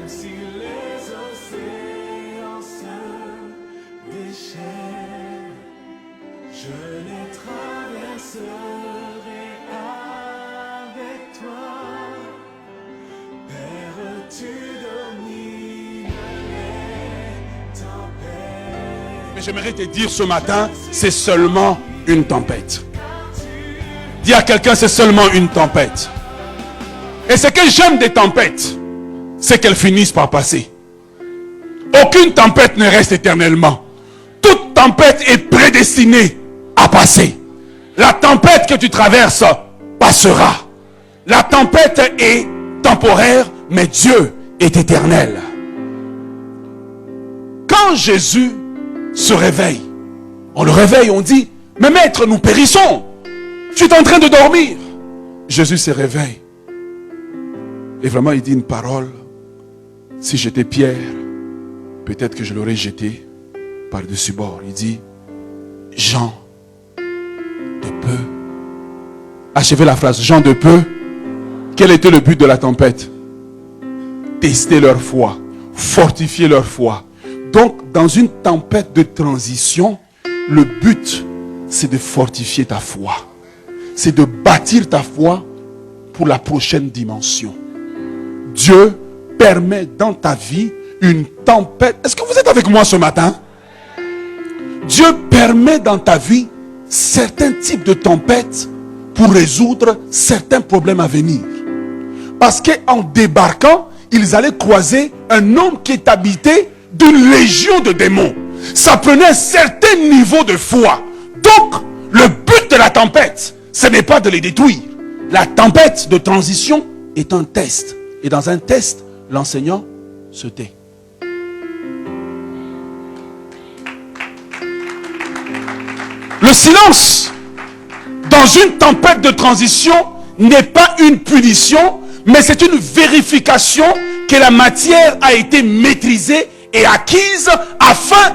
si les océans se déchaînent, je les traverserai avec toi. Père, tu domines les tempêtes. Mais j'aimerais te dire ce matin, c'est seulement une tempête. Dis à quelqu'un, c'est seulement une tempête. Et ce que j'aime des tempêtes, c'est qu'elles finissent par passer. Aucune tempête ne reste éternellement. Toute tempête est prédestinée à passer. La tempête que tu traverses passera. La tempête est temporaire, mais Dieu est éternel. Quand Jésus se réveille, on le réveille, on dit, mais maître, nous périssons. Tu es en train de dormir. Jésus se réveille. Et vraiment, il dit une parole. Si j'étais Pierre, peut-être que je l'aurais jeté par-dessus bord. Il dit, Jean de peu. Achevez la phrase, Jean de peu. Quel était le but de la tempête? Tester leur foi, fortifier leur foi. Donc, dans une tempête de transition, le but, c'est de fortifier ta foi. C'est de bâtir ta foi pour la prochaine dimension. Dieu permet dans ta vie une tempête. Est-ce que vous êtes avec moi ce matin? Dieu permet dans ta vie certains types de tempêtes pour résoudre certains problèmes à venir. Parce qu'en débarquant, ils allaient croiser un homme qui est habité d'une légion de démons. Ça prenait un certain niveau de foi. Donc, le but de la tempête, ce n'est pas de les détruire. La tempête de transition est un test. Et dans un test, l'enseignant se tait. Le silence dans une tempête de transition n'est pas une punition, mais c'est une vérification que la matière a été maîtrisée et acquise afin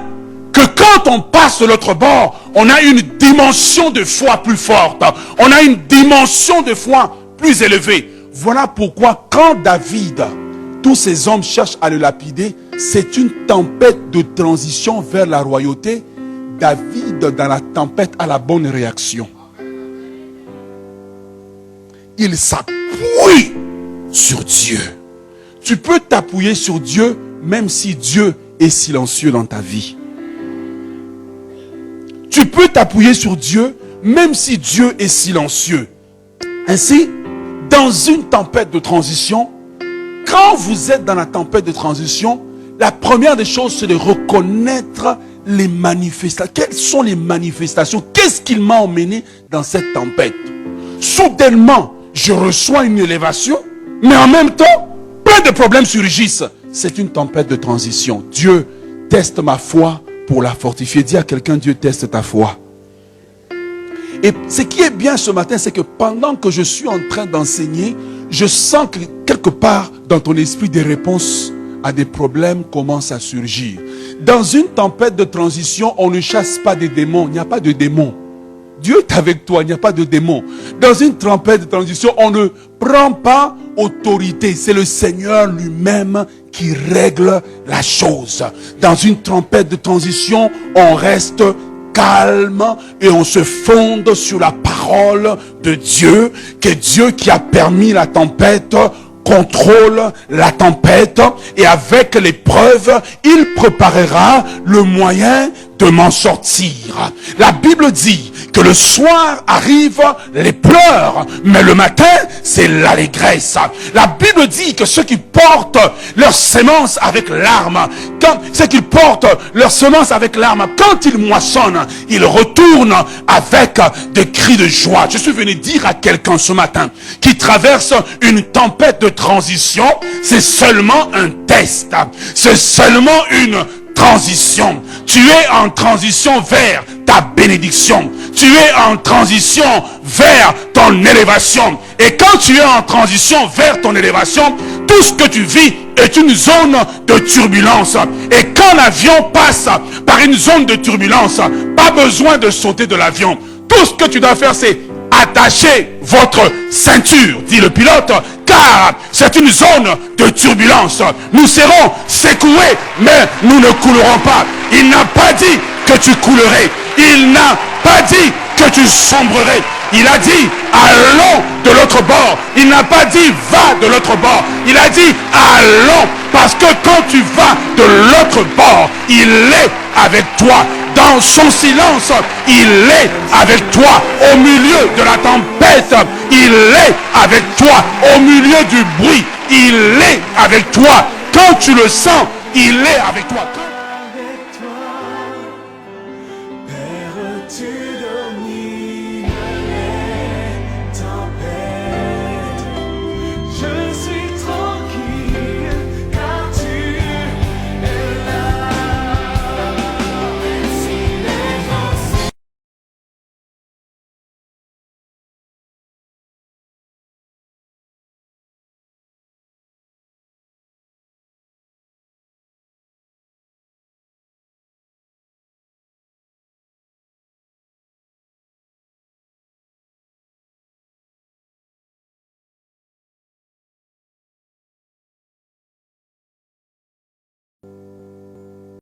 que quand on passe de l'autre bord, on a une dimension de foi plus forte. On a une dimension de foi plus élevée. Voilà pourquoi quand David, tous ces hommes cherchent à le lapider, c'est une tempête de transition vers la royauté. David, dans la tempête, a la bonne réaction. Il s'appuie sur Dieu. Tu peux t'appuyer sur Dieu même si Dieu est silencieux dans ta vie. Tu peux t'appuyer sur Dieu même si Dieu est silencieux. Ainsi, dans une tempête de transition, quand vous êtes dans la tempête de transition, la première des choses, c'est de reconnaître les manifestations. Quelles sont les manifestations? Qu'est-ce qui m'a emmené dans cette tempête? Soudainement, je reçois une élévation, mais en même temps, plein de problèmes surgissent. C'est une tempête de transition. Dieu teste ma foi pour la fortifier. Dis à quelqu'un, Dieu teste ta foi. Et ce qui est bien ce matin, c'est que pendant que je suis en train d'enseigner, je sens que quelque part dans ton esprit, des réponses à des problèmes commencent à surgir. Dans une tempête de transition, on ne chasse pas des démons. Il n'y a pas de démons. Dieu est avec toi, il n'y a pas de démons. Dans une tempête de transition, on ne prend pas autorité. C'est le Seigneur lui-même qui règle la chose. Dans une tempête de transition, on reste calme et on se fonde sur la parole de Dieu, que Dieu qui a permis la tempête contrôle la tempête, et avec l'épreuve, il préparera le moyen de m'en sortir. La Bible dit que le soir arrivent les pleurs, mais le matin, c'est l'allégresse. La Bible dit que ceux qui portent leurs semences avec larmes, quand ils moissonnent, ils retournent avec des cris de joie. Je suis venu dire à quelqu'un ce matin qui traverse une tempête de transition, c'est seulement un test, c'est seulement une transition. Tu es en transition vers ta bénédiction. Tu es en transition vers ton élévation. Et quand tu es en transition vers ton élévation, tout ce que tu vis est une zone de turbulence. Et quand l'avion passe par une zone de turbulence, pas besoin de sauter de l'avion. Tout ce que tu dois faire, c'est attacher votre ceinture, dit le pilote. Qatar, c'est une zone de turbulence. Nous serons secoués, mais nous ne coulerons pas. Il n'a pas dit que tu coulerais. Il n'a pas dit que tu sombrerais. Il a dit, allons de l'autre bord. Il n'a pas dit, va de l'autre bord. Il a dit, allons. Parce que quand tu vas de l'autre bord, il est avec toi. Dans son silence, il est avec toi. Au milieu de la tempête, il est avec toi. Au milieu du bruit, il est avec toi. Quand tu le sens, il est avec toi.